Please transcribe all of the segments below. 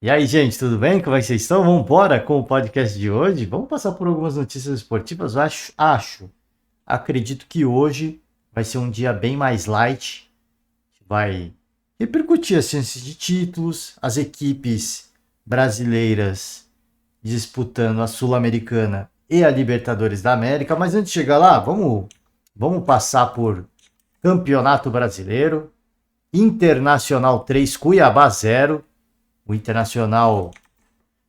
E aí, gente, tudo bem? Como é que vocês estão? Vamos embora com o podcast de hoje? Vamos passar por algumas notícias esportivas? Acredito que hoje vai ser um dia bem mais light, vai repercutir as chances de títulos, as equipes brasileiras disputando a Sul-Americana e a Libertadores da América. Mas antes de chegar lá, vamos passar por Campeonato Brasileiro, Internacional 3, Cuiabá 0. O Internacional,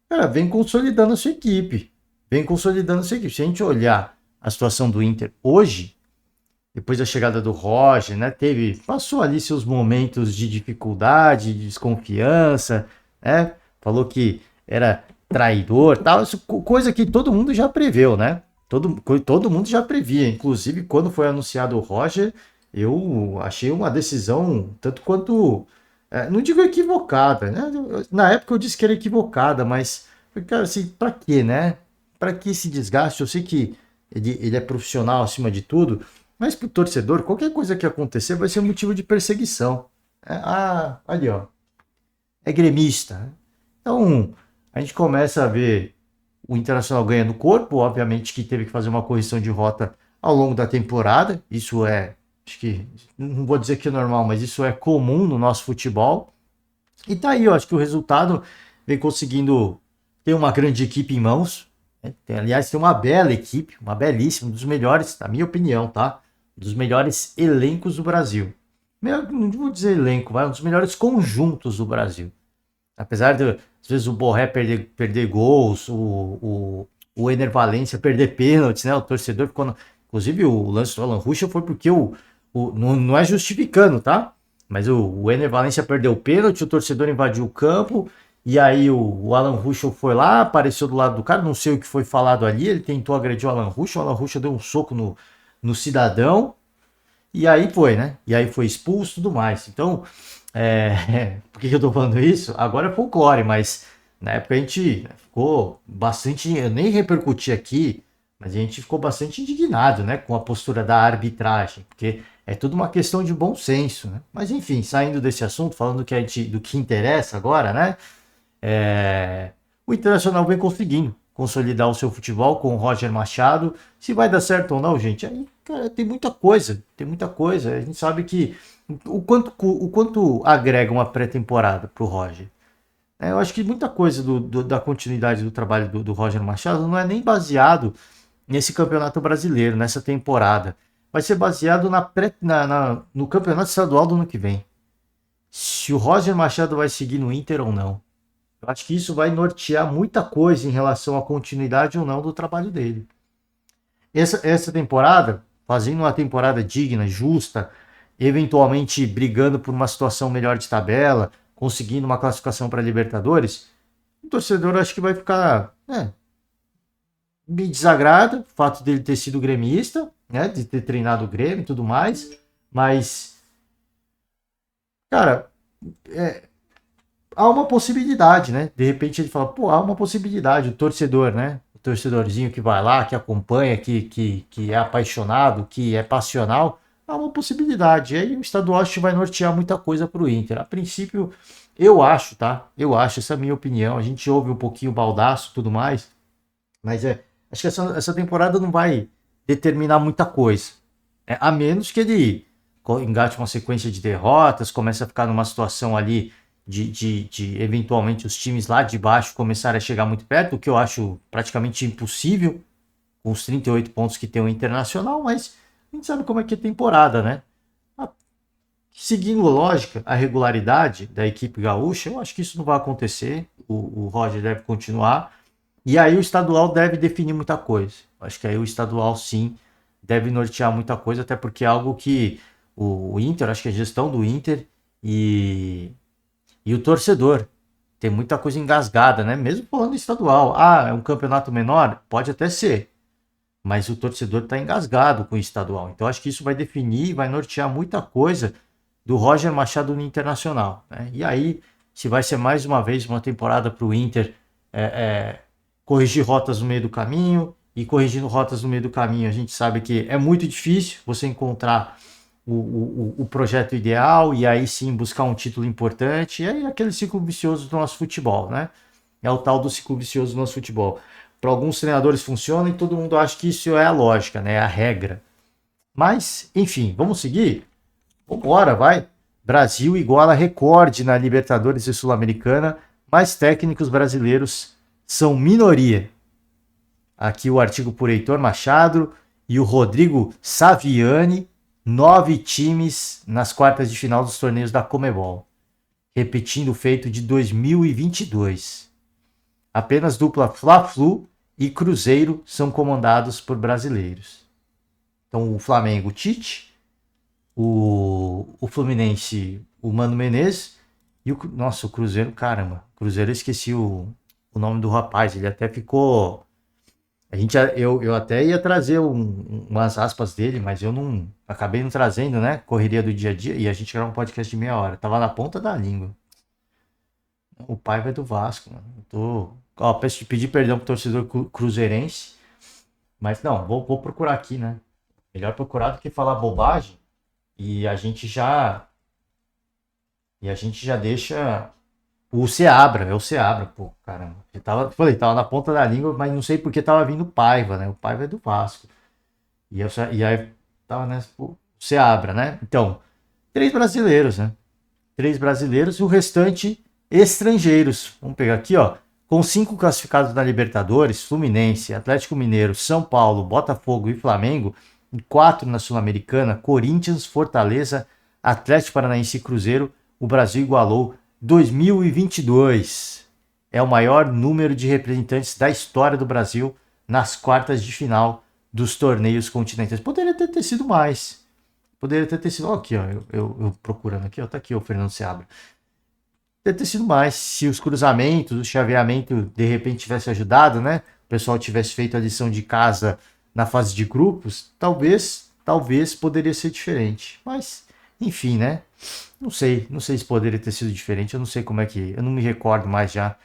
cara, vem consolidando a sua equipe. Vem consolidando a sua equipe. Se a gente olhar a situação do Inter hoje, depois da chegada do Roger, né? Passou ali seus momentos de dificuldade, de desconfiança, né? Falou que era traidor, tal, coisa que todo mundo já preveu, né? Todo mundo já previa. Inclusive, quando foi anunciado o Roger, eu achei uma decisão tanto quanto. Não digo equivocada, né? Na época eu disse que era equivocada, mas, cara, assim, pra quê, né? Pra que esse desgaste? Eu sei que ele é profissional acima de tudo, mas pro torcedor, qualquer coisa que acontecer vai ser motivo de perseguição. Ali, ó, é gremista, né? Então, a gente começa a ver o Internacional ganhando corpo, obviamente que teve que fazer uma correção de rota ao longo da temporada. Isso é, acho que, não vou dizer que é normal, mas isso é comum no nosso futebol. E tá aí, eu acho que o resultado vem conseguindo ter uma grande equipe em mãos. Né? Aliás, tem uma bela equipe, uma belíssima, um dos melhores, na minha opinião, tá? Um dos melhores elencos do Brasil. Não vou dizer elenco, mas um dos melhores conjuntos do Brasil. Apesar de, às vezes, o Borré perder gols, o Ener Valencia perder pênaltis, né? O torcedor ficou. Inclusive, o lance do Alan Ruschel foi porque não é justificando, tá? Mas o Ener Valencia perdeu o pênalti, o torcedor invadiu o campo, e aí o Alan Ruschel foi lá, apareceu do lado do cara, não sei o que foi falado ali, ele tentou agredir o Alan Ruschel deu um soco no cidadão, e aí foi, né? E aí foi expulso e tudo mais. Então, por que eu tô falando isso? Agora é folclore, mas na época a gente ficou bastante. Eu nem repercuti aqui, mas a gente ficou bastante indignado, né? Com a postura da arbitragem, porque é tudo uma questão de bom senso, né? Mas enfim, saindo desse assunto, falando do que interessa agora, né? O Internacional vem conseguindo consolidar o seu futebol com o Roger Machado. Se vai dar certo ou não, gente, aí, cara, tem muita coisa, tem muita coisa. A gente sabe que o quanto agrega uma pré-temporada para o Roger. Eu acho que muita coisa da continuidade do trabalho do Roger Machado não é nem baseado nesse campeonato brasileiro, nessa temporada. Vai ser baseado no campeonato estadual do ano que vem. Se o Roger Machado vai seguir no Inter ou não. Eu acho que isso vai nortear muita coisa em relação à continuidade ou não do trabalho dele. Essa temporada, fazendo uma temporada digna, justa, eventualmente brigando por uma situação melhor de tabela, conseguindo uma classificação para a Libertadores, o torcedor acho que vai ficar. Me desagrada o fato dele ter sido gremista, né, de ter treinado o Grêmio e tudo mais, mas, cara, é, há uma possibilidade, né? De repente ele fala, pô, há uma possibilidade, o torcedor, né? O torcedorzinho que vai lá, que acompanha, que é apaixonado, que é passional, há uma possibilidade. E aí o estadual acho que vai nortear muita coisa para o Inter. A princípio, eu acho, tá? Eu acho, essa é a minha opinião. A gente ouve um pouquinho o baldaço e tudo mais, mas acho que essa temporada não vai determinar muita coisa. A menos que ele engate uma sequência de derrotas, comece a ficar numa situação ali de eventualmente os times lá de baixo começarem a chegar muito perto, o que eu acho praticamente impossível, com os 38 pontos que tem o Internacional, mas a gente sabe como é que é temporada, né? Seguindo a lógica, a regularidade da equipe gaúcha, eu acho que isso não vai acontecer. O Roger deve continuar. E aí o estadual deve definir muita coisa. Acho que aí o estadual sim deve nortear muita coisa, até porque é algo que o Inter, acho que a gestão do Inter e o torcedor tem muita coisa engasgada, né? Mesmo falando estadual. Ah, é um campeonato menor? Pode até ser. Mas o torcedor está engasgado com o estadual. Então acho que isso vai definir, vai nortear muita coisa do Roger Machado no Internacional. Né? E aí, se vai ser mais uma vez uma temporada para o Inter é, é, corrigir rotas no meio do caminho, e corrigindo rotas no meio do caminho, a gente sabe que é muito difícil você encontrar o projeto ideal e aí sim buscar um título importante. E aí aquele ciclo vicioso do nosso futebol, né? É o tal do ciclo vicioso do nosso futebol. Para alguns treinadores funciona e todo mundo acha que isso é a lógica, né? É a regra. Mas, enfim, vamos seguir? Vambora, vai. Brasil iguala recorde na Libertadores e Sul-Americana, mas técnicos brasileiros são minoria. Aqui o artigo por Heitor Machado e o Rodrigo Saviani, 9 times nas quartas de final dos torneios da Comebol, repetindo o feito de 2022. Apenas dupla Fla-Flu e Cruzeiro são comandados por brasileiros. Então o Flamengo, Tite, o Fluminense, o Mano Menezes e o Cruzeiro, caramba, Cruzeiro eu esqueci o nome do rapaz, ele até ficou. Eu até ia trazer umas aspas dele, mas eu não acabei não trazendo, né? Correria do dia a dia e a gente era um podcast de meia hora. Tava na ponta da língua. O pai vai do Vasco, mano. Peço pedir perdão pro torcedor cruzeirense, mas não, vou procurar aqui, né? Melhor procurar do que falar bobagem e a gente já deixa o Seabra, é o Seabra, pô, caramba. Tava na ponta da língua, mas não sei porque tava vindo Paiva, né? O Paiva é do Vasco. E aí tava, né? O Seabra, né? Então, 3 brasileiros, né? 3 brasileiros e o restante estrangeiros. Vamos pegar aqui, ó. Com 5 classificados na Libertadores, Fluminense, Atlético Mineiro, São Paulo, Botafogo e Flamengo, e 4 na Sul-Americana, Corinthians, Fortaleza, Atlético Paranaense e Cruzeiro, o Brasil igualou 2022. É o maior número de representantes da história do Brasil nas quartas de final dos torneios continentais. Poderia ter sido mais. Poderia ter sido. Ó, aqui, ó, eu procurando aqui, ó, tá aqui o Fernando Seabra. Poderia ter sido mais se os cruzamentos, o chaveamento de repente tivesse ajudado, né? O pessoal tivesse feito a lição de casa na fase de grupos, talvez poderia ser diferente. Mas, enfim, né? Não sei se poderia ter sido diferente. Eu não sei como é que. Eu não me recordo mais já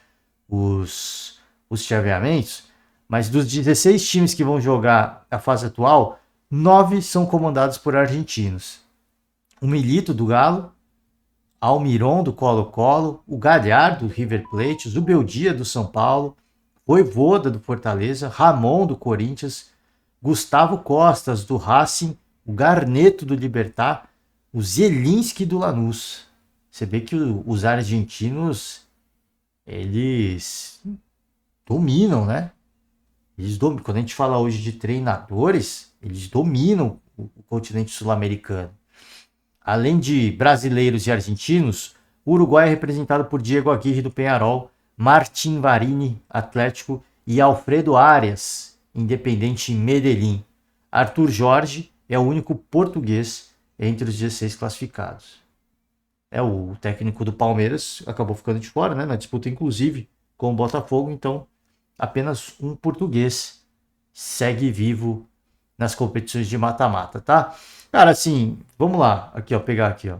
os chaveamentos. Mas dos 16 times que vão jogar a fase atual, 9 são comandados por argentinos. O Milito do Galo, Almiron do Colo-Colo, o Galhardo do River Plate, o Zubeldia do São Paulo, Voivoda do Fortaleza, Ramon do Corinthians, Gustavo Costas do Racing, o Garneto do Libertad, o Zielinski do Lanús. Você vê que os argentinos, eles dominam, né? Quando a gente fala hoje de treinadores, eles dominam o continente sul-americano. Além de brasileiros e argentinos, o Uruguai é representado por Diego Aguirre do Peñarol, Martin Varini, Atlético, e Alfredo Arias, Independente Medellín. Arthur Jorge é o único português entre os 16 classificados. O técnico do Palmeiras acabou ficando de fora, né, na disputa inclusive com o Botafogo, então apenas um português segue vivo nas competições de mata-mata, tá? Cara, assim, vamos lá, aqui ó, pegar aqui ó.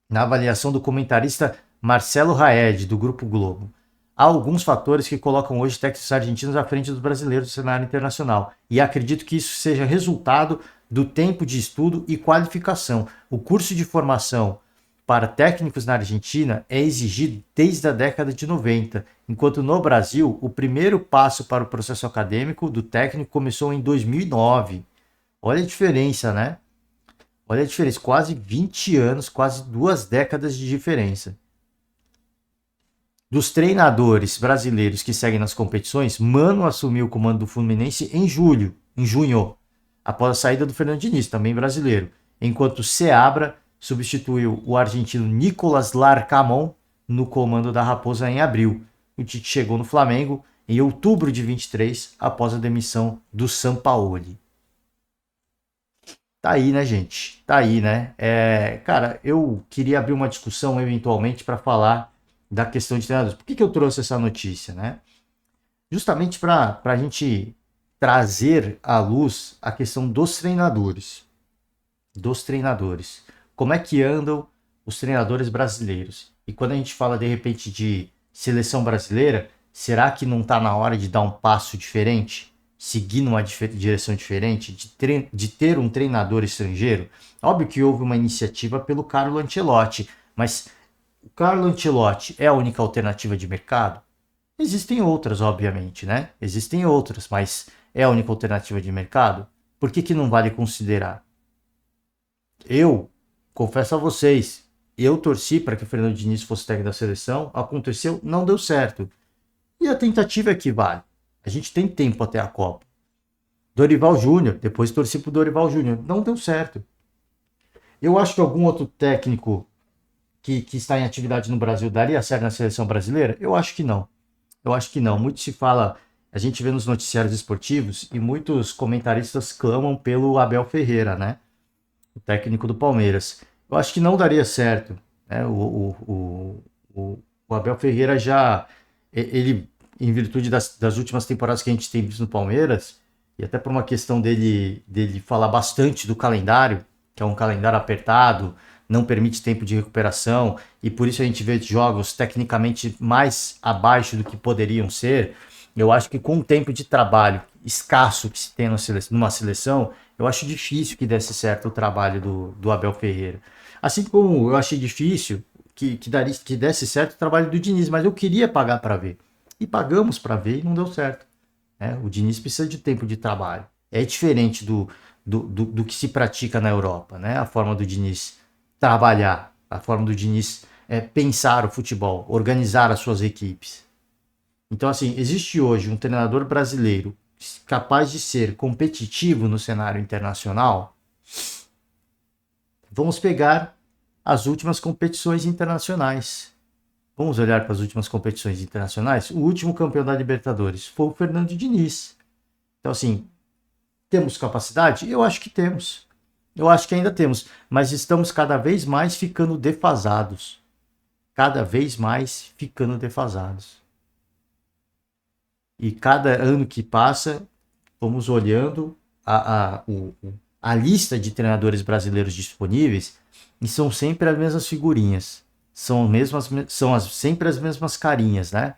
Na avaliação do comentarista Marcelo Raed, do Grupo Globo, há alguns fatores que colocam hoje técnicos argentinos à frente dos brasileiros do cenário internacional, e acredito que isso seja resultado do tempo de estudo e qualificação. O curso de formação para técnicos na Argentina é exigido desde a década de 90, enquanto no Brasil o primeiro passo para o processo acadêmico do técnico começou em 2009. Olha a diferença, né? Olha a diferença, quase 20 anos, quase 2 décadas de diferença. Dos treinadores brasileiros que seguem nas competições, Mano assumiu o comando do Fluminense em junho, após a saída do Fernando Diniz, também brasileiro, enquanto Seabra substituiu o argentino Nicolás Larcamón no comando da Raposa em abril. O Tite chegou no Flamengo em outubro de 23, após a demissão do Sampaoli. Tá aí, né, gente? Tá aí, né? Cara, eu queria abrir uma discussão eventualmente para falar da questão de treinadores. Por que eu trouxe essa notícia, né? Justamente para a gente trazer à luz a questão dos treinadores. Como é que andam os treinadores brasileiros? E quando a gente fala, de repente, de seleção brasileira, será que não está na hora de dar um passo diferente? seguir numa direção diferente, de ter um treinador estrangeiro? Óbvio que houve uma iniciativa pelo Carlo Ancelotti, mas o Carlo Ancelotti é a única alternativa de mercado? Existem outras, obviamente, né? Existem outras, mas é a única alternativa de mercado? Por que não vale considerar? Eu confesso a vocês, eu torci para que o Fernando Diniz fosse técnico da seleção, aconteceu, não deu certo. E a tentativa é que vale. A gente tem tempo até a Copa. Dorival Júnior, depois torci pro Dorival Júnior, não deu certo. Eu acho que algum outro técnico que está em atividade no Brasil daria certo na seleção brasileira? Eu acho que não. Eu acho que não. Muito se fala, a gente vê nos noticiários esportivos e muitos comentaristas clamam pelo Abel Ferreira, né? O técnico do Palmeiras. Eu acho que não daria certo, né? O Abel Ferreira já, ele, em virtude das últimas temporadas que a gente tem visto no Palmeiras, e até por uma questão dele falar bastante do calendário, que é um calendário apertado, não permite tempo de recuperação, e por isso a gente vê jogos tecnicamente mais abaixo do que poderiam ser. Eu acho que com o tempo de trabalho escasso que se tem numa seleção, eu acho difícil que desse certo o trabalho do Abel Ferreira. Assim como eu achei difícil que desse certo o trabalho do Diniz, mas eu queria pagar para ver. E pagamos para ver e não deu certo. Né? O Diniz precisa de tempo de trabalho. É diferente do que se pratica na Europa, né? A forma do Diniz trabalhar, a forma do Diniz pensar o futebol, organizar as suas equipes. Então, assim, existe hoje um treinador brasileiro capaz de ser competitivo no cenário internacional? Vamos pegar as últimas competições internacionais. Vamos olhar para as últimas competições internacionais? O último campeão da Libertadores foi o Fernando Diniz. Então, assim, temos capacidade? Eu acho que temos. Eu acho que ainda temos. Mas estamos cada vez mais ficando defasados. Cada vez mais ficando defasados. E cada ano que passa, vamos olhando a lista de treinadores brasileiros disponíveis e são sempre as mesmas figurinhas. Sempre as mesmas carinhas, né?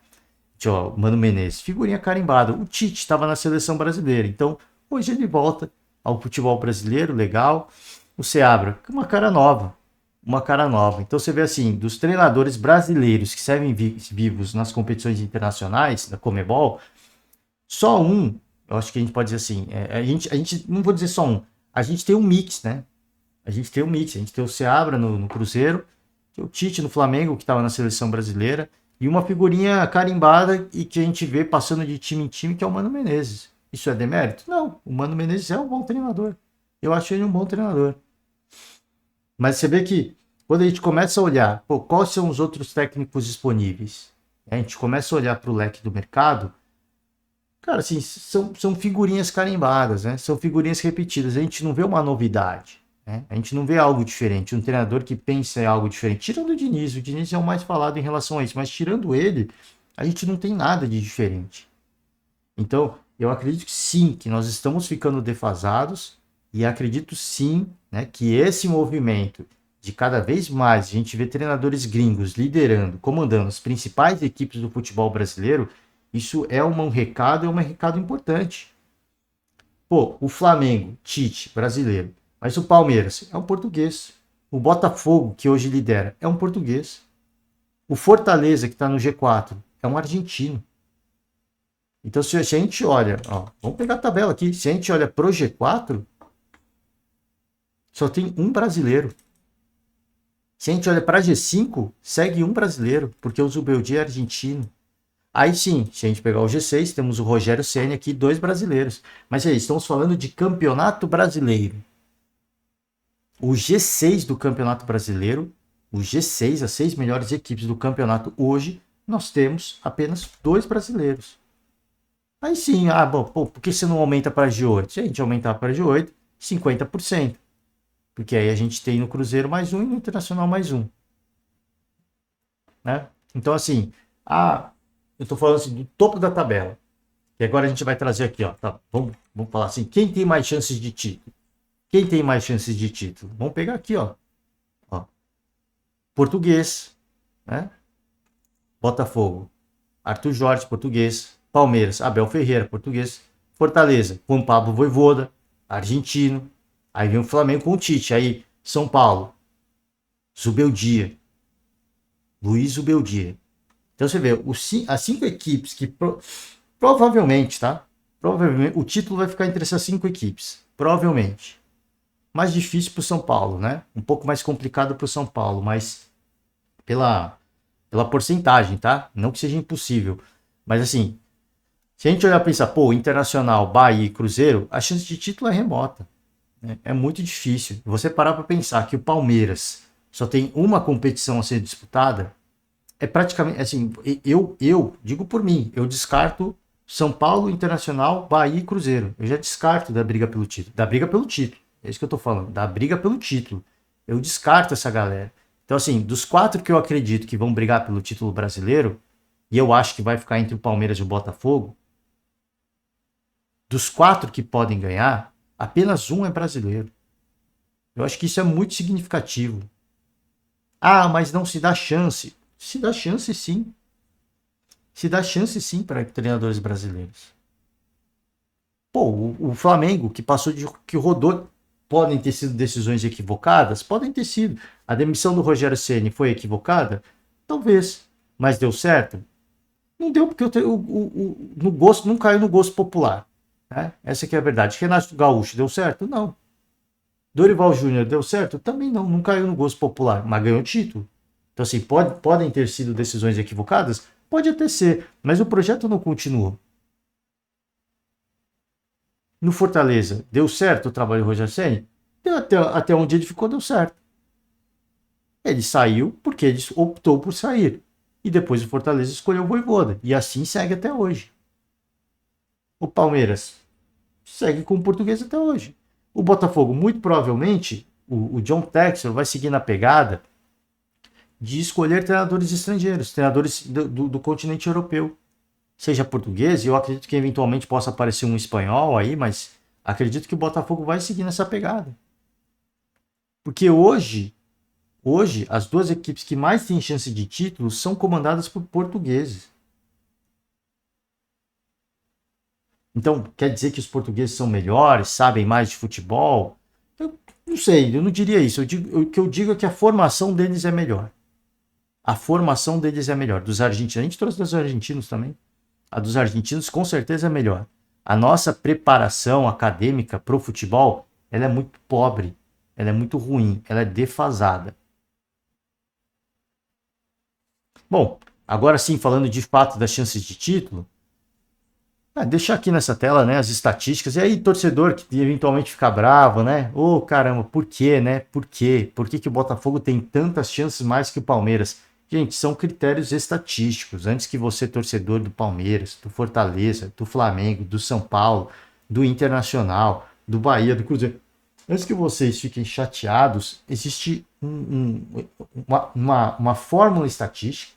Ó, Mano Menezes, figurinha carimbada. O Tite estava na seleção brasileira, então hoje ele volta ao futebol brasileiro, legal. O Seabra, uma cara nova. Uma cara nova. Então você vê assim, dos treinadores brasileiros que servem vivos nas competições internacionais, da Comebol, só um, eu acho que a gente pode dizer assim, a gente não vou dizer só um, a gente tem um mix, né? A gente tem um mix, a gente tem o Seabra no Cruzeiro, o Tite no Flamengo, que estava na seleção brasileira, e uma figurinha carimbada e que a gente vê passando de time em time, que é o Mano Menezes. Isso é demérito? Não, o Mano Menezes é um bom treinador. Eu acho ele um bom treinador. Mas você vê que quando a gente começa a olhar, pô, quais são os outros técnicos disponíveis? A gente começa a olhar para o leque do mercado, cara, assim, são figurinhas carimbadas, né? São figurinhas repetidas. A gente não vê uma novidade, né? A gente não vê algo diferente. Um treinador que pensa em algo diferente. Tirando o Diniz é o mais falado em relação a isso, mas tirando ele, a gente não tem nada de diferente. Então, eu acredito que sim, que nós estamos ficando defasados e acredito sim, né, que esse movimento de cada vez mais a gente vê treinadores gringos liderando, comandando as principais equipes do futebol brasileiro, isso é um recado importante. Pô, o Flamengo, Tite, brasileiro. Mas o Palmeiras é um português. O Botafogo, que hoje lidera, é um português. O Fortaleza, que está no G4, é um argentino. Então, se a gente olha, ó, vamos pegar a tabela aqui. Se a gente olha pro G4, só tem um brasileiro. Se a gente olha para G5, segue um brasileiro, porque o Zubeldia é argentino. Aí sim, se a gente pegar o G6, temos o Rogério Ceni aqui, 2 brasileiros. Mas aí, estamos falando de campeonato brasileiro. O G6 do campeonato brasileiro, o G6, as 6 melhores equipes do campeonato hoje, nós temos apenas 2 brasileiros. Aí sim, bom, pô, por que você não aumenta para G8? Se a gente aumentar para G8, 50%. Porque aí a gente tem no Cruzeiro mais um e no Internacional mais um. Né? Então, assim, eu estou falando assim, do topo da tabela. E agora a gente vai trazer aqui, ó. Tá, vamos falar assim, quem tem mais chances de título? Quem tem mais chances de título? Vamos pegar aqui, ó. Português, né? Botafogo, Arthur Jorge, português. Palmeiras, Abel Ferreira, português. Fortaleza, Juan Pablo Vojvoda, argentino. Aí vem o Flamengo com o Tite. Aí São Paulo, Zubeldia, Luiz Zubeldia. Então você vê, as 5 equipes que provavelmente, tá? Provavelmente o título vai ficar entre essas 5 equipes. Provavelmente. Mais difícil para o São Paulo, né? Um pouco mais complicado para o São Paulo, mas pela porcentagem, tá? Não que seja impossível. Mas assim, se a gente olhar e pensar, pô, Internacional, Bahia e Cruzeiro, a chance de título é remota. Né? É muito difícil. Você parar para pensar que o Palmeiras só tem uma competição a ser disputada, é praticamente, assim, eu digo por mim, eu descarto São Paulo, Internacional, Bahia e Cruzeiro. Eu já descarto da briga pelo título. Da briga pelo título. É isso que eu tô falando. Da briga pelo título. Eu descarto essa galera. Então, assim, dos 4 que eu acredito que vão brigar pelo título brasileiro, e eu acho que vai ficar entre o Palmeiras e o Botafogo, dos 4 que podem ganhar, apenas um é brasileiro. Eu acho que isso é muito significativo. Ah, mas não se dá chance. Se dá chance, sim. Se dá chance, sim, para treinadores brasileiros. Pô, o Flamengo, que passou que rodou, podem ter sido decisões equivocadas? Podem ter sido. A demissão do Rogério Ceni foi equivocada? Talvez. Mas deu certo? Não deu porque no gosto, não caiu no gosto popular. Né? Essa que é a verdade. Renato Gaúcho deu certo? Não. Dorival Júnior deu certo? Também não. Não caiu no gosto popular, mas ganhou título. Então, assim, podem ter sido decisões equivocadas? Pode até ser, mas o projeto não continua. No Fortaleza, deu certo o trabalho do Rogério Ceni? Até onde ele ficou, deu certo. Ele saiu porque ele optou por sair. E depois o Fortaleza escolheu o Vojvoda. E assim segue até hoje. O Palmeiras segue com o português até hoje. O Botafogo, muito provavelmente, o John Textor vai seguir na pegada de escolher treinadores estrangeiros, treinadores do continente europeu. Seja português, e eu acredito que eventualmente possa aparecer um espanhol aí, mas acredito que o Botafogo vai seguir nessa pegada. Porque hoje as 2 equipes que mais têm chance de título são comandadas por portugueses. Então, quer dizer que os portugueses são melhores, sabem mais de futebol? Eu não sei, eu não diria isso. O que eu digo é que a formação deles é melhor. A formação deles é melhor. Dos argentinos, a gente trouxe dos argentinos também. A dos argentinos com certeza é melhor. A nossa preparação acadêmica para o futebol, ela é muito pobre, ela é muito ruim, ela é defasada. Bom, agora sim, falando de fato das chances de título, deixar aqui nessa tela, né, as estatísticas. E aí, torcedor que eventualmente fica bravo, né? Ô, caramba, por quê, né? Por quê? Por que que o Botafogo tem tantas chances mais que o Palmeiras? Gente, são critérios estatísticos. Antes que você, torcedor do Palmeiras, do Fortaleza, do Flamengo, do São Paulo, do Internacional, do Bahia, do Cruzeiro, antes que vocês fiquem chateados, existe uma fórmula estatística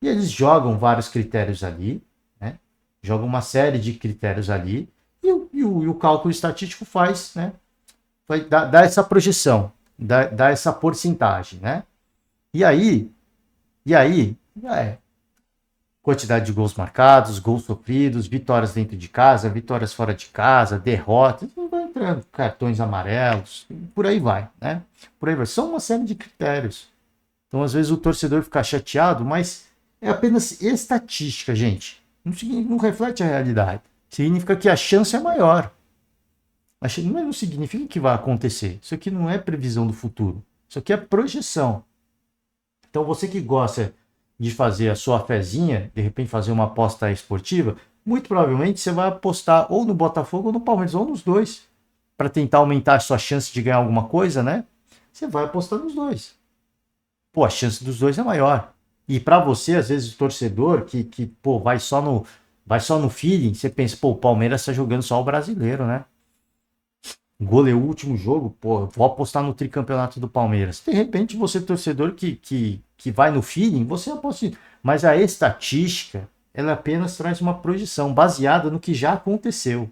e eles jogam vários critérios ali, né? Joga uma série de critérios ali e o cálculo estatístico faz, né? Vai dar essa projeção, dar essa porcentagem, né? E aí, quantidade de gols marcados, gols sofridos, vitórias dentro de casa, vitórias fora de casa, derrotas, vai entrando, cartões amarelos, por aí vai, né? Por aí vai. São uma série de critérios. Então, às vezes, o torcedor fica chateado, mas é apenas estatística, gente. Não reflete a realidade. Significa que a chance é maior. Mas não significa que vai acontecer. Isso aqui não é previsão do futuro. Isso aqui é projeção. Então você que gosta de fazer a sua fezinha, de repente fazer uma aposta esportiva, muito provavelmente você vai apostar ou no Botafogo ou no Palmeiras, ou nos dois. Para tentar aumentar a sua chance de ganhar alguma coisa, né? Você vai apostar nos dois. Pô, a chance dos dois é maior. E para você, às vezes, o torcedor que pô, vai só no feeling, você pensa, pô, o Palmeiras tá jogando só o brasileiro, né? Goleou o último jogo, pô, vou apostar no tricampeonato do Palmeiras. De repente, você, torcedor que vai no feeling, você aposta. Mas a estatística, ela apenas traz uma projeção baseada no que já aconteceu.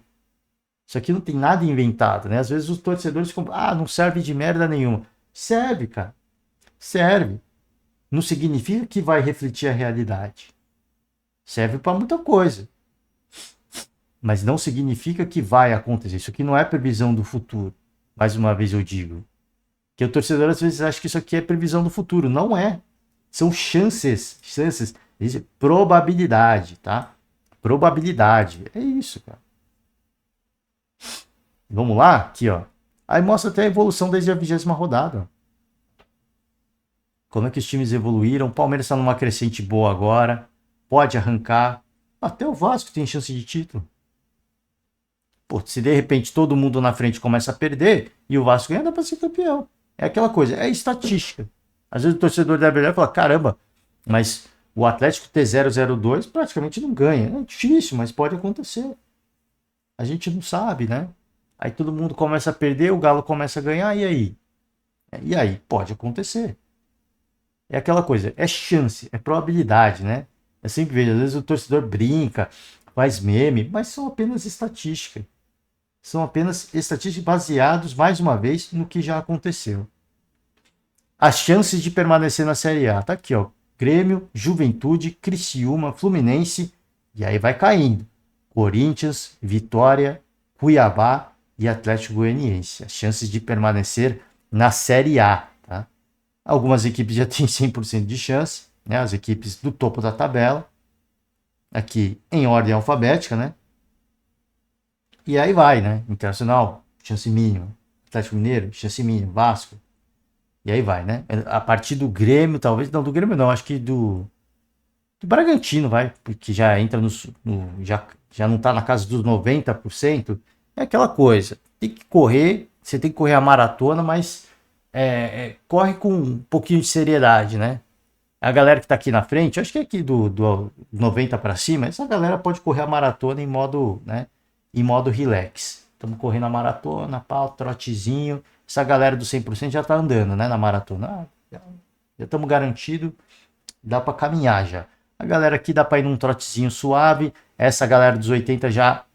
Isso aqui não tem nada inventado, né? Às vezes os torcedores ficam, não serve de merda nenhuma. Serve, cara. Serve. Não significa que vai refletir a realidade. Serve para muita coisa. Mas não significa que vai acontecer. Isso aqui não é previsão do futuro. Mais uma vez eu digo. Que o torcedor às vezes acha que isso aqui é previsão do futuro. Não é. São chances. Probabilidade, tá? Probabilidade. É isso, cara. Vamos lá? Aqui, ó. Aí mostra até a evolução desde a 20ª rodada. Como é que os times evoluíram. O Palmeiras está numa crescente boa agora. Pode arrancar. Até o Vasco tem chance de título. Pô, se de repente todo mundo na frente começa a perder e o Vasco ganha, dá para ser campeão. É aquela coisa, é estatística. Às vezes o torcedor da BL fala, caramba, mas o Atlético ter 0-0-2 praticamente não ganha. É difícil, mas pode acontecer. A gente não sabe, né? Aí todo mundo começa a perder, o Galo começa a ganhar, e aí? E aí? Pode acontecer. É aquela coisa, é chance, é probabilidade, né? Eu sempre vejo, às vezes o torcedor brinca, faz meme, mas são apenas estatísticas. São apenas estatísticas baseadas, mais uma vez, no que já aconteceu. As chances de permanecer na Série A. Tá aqui, ó. Grêmio, Juventude, Criciúma, Fluminense. E aí vai caindo. Corinthians, Vitória, Cuiabá e Atlético Goianiense. As chances de permanecer na Série A. Tá? Algumas equipes já têm 100% de chance. Né? As equipes do topo da tabela. Aqui em ordem alfabética, né? E aí vai, né? Internacional, chance mínima. Atlético Mineiro, chance mínima. Vasco. E aí vai, né? A partir do Grêmio, talvez. Não, do Grêmio não. Acho que do Bragantino vai. Porque já entra já não tá na casa dos 90%. É aquela coisa. Tem que correr. Você tem que correr a maratona, mas corre com um pouquinho de seriedade, né? A galera que tá aqui na frente, acho que é aqui do 90 para cima, essa galera pode correr a maratona em modo, né? Em modo relax. Estamos correndo a maratona, pau, trotezinho. Essa galera do 100% já tá andando, né, na maratona. Já estamos garantido, dá para caminhar já. A galera aqui dá para ir num trotezinho suave. Essa galera dos 80 já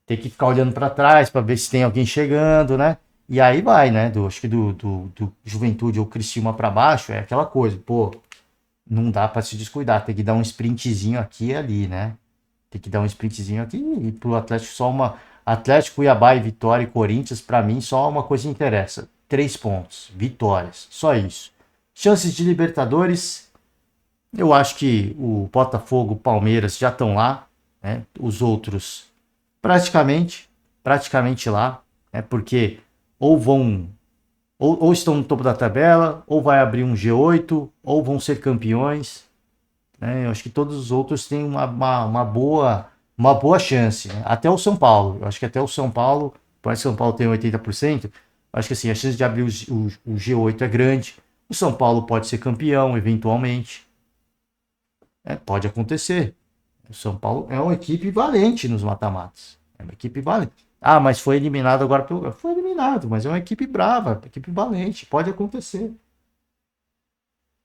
tem que ficar olhando para trás para ver se tem alguém chegando, né? E aí vai, né? Acho que do Juventude ou Criciúma para baixo é aquela coisa, pô, não dá para se descuidar, tem que dar um sprintzinho aqui e ali, né? Tem que dar um sprintzinho aqui e pro Atlético só uma... Atlético, Cuiabá e Vitória e Corinthians, para mim, só uma coisa interessa. 3 pontos, vitórias, só isso. Chances de Libertadores, eu acho que o Botafogo, o Palmeiras já estão lá, né? Os outros praticamente lá, né? Porque ou vão... Ou estão no topo da tabela, ou vai abrir um G8, ou vão ser campeões. Eu acho que todos os outros têm uma boa chance. Né? Até o São Paulo. Eu acho que até o São Paulo, parece que o São Paulo tem 80%. Acho que assim, a chance de abrir o G8 é grande. O São Paulo pode ser campeão, eventualmente. Pode acontecer. O São Paulo é uma equipe valente nos mata-matas. É uma equipe valente. Ah, mas foi eliminado agora pelo... Foi eliminado, mas é uma equipe brava, uma equipe valente. Pode acontecer.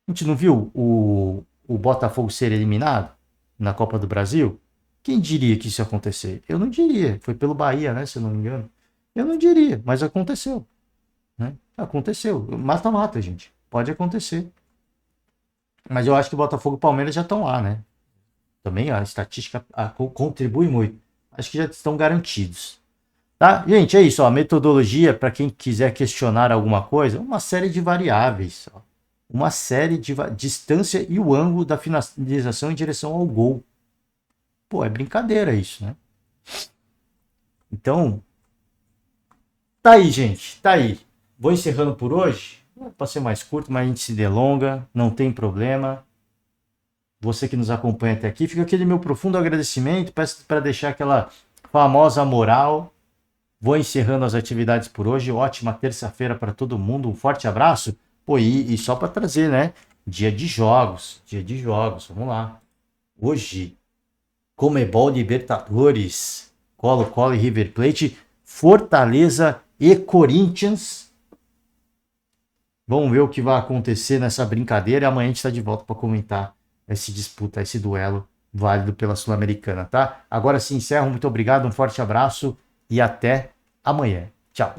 A gente não viu o Botafogo ser eliminado na Copa do Brasil? Quem diria que isso ia acontecer? Eu não diria. Foi pelo Bahia, né? Se eu não me engano. Eu não diria, mas aconteceu. Né? Aconteceu. Mata-mata, gente. Pode acontecer. Mas eu acho que o Botafogo e o Palmeiras já estão lá, né? Também a estatística contribui muito. Acho que já estão garantidos. Tá? Gente, é isso. Ó, a metodologia, para quem quiser questionar alguma coisa, uma série de variáveis. Ó. Uma série de distância e o ângulo da finalização em direção ao gol. Pô, é brincadeira isso, né? Então, tá aí, gente. Tá aí. Vou encerrando por hoje. Para ser mais curto, mas a gente se delonga. Não tem problema. Você que nos acompanha até aqui. Fica aquele meu profundo agradecimento. Peço para deixar aquela famosa moral. Vou encerrando as atividades por hoje. Ótima terça-feira para todo mundo. Um forte abraço. Pô, e só para trazer, né? Dia de jogos. Vamos lá. Hoje, Comebol Libertadores. Colo-Colo e River Plate. Fortaleza e Corinthians. Vamos ver o que vai acontecer nessa brincadeira. E amanhã a gente está de volta para comentar essa disputa, esse duelo válido pela Sul-Americana, tá? Agora sim, encerro. Muito obrigado. Um forte abraço. E até amanhã. Tchau.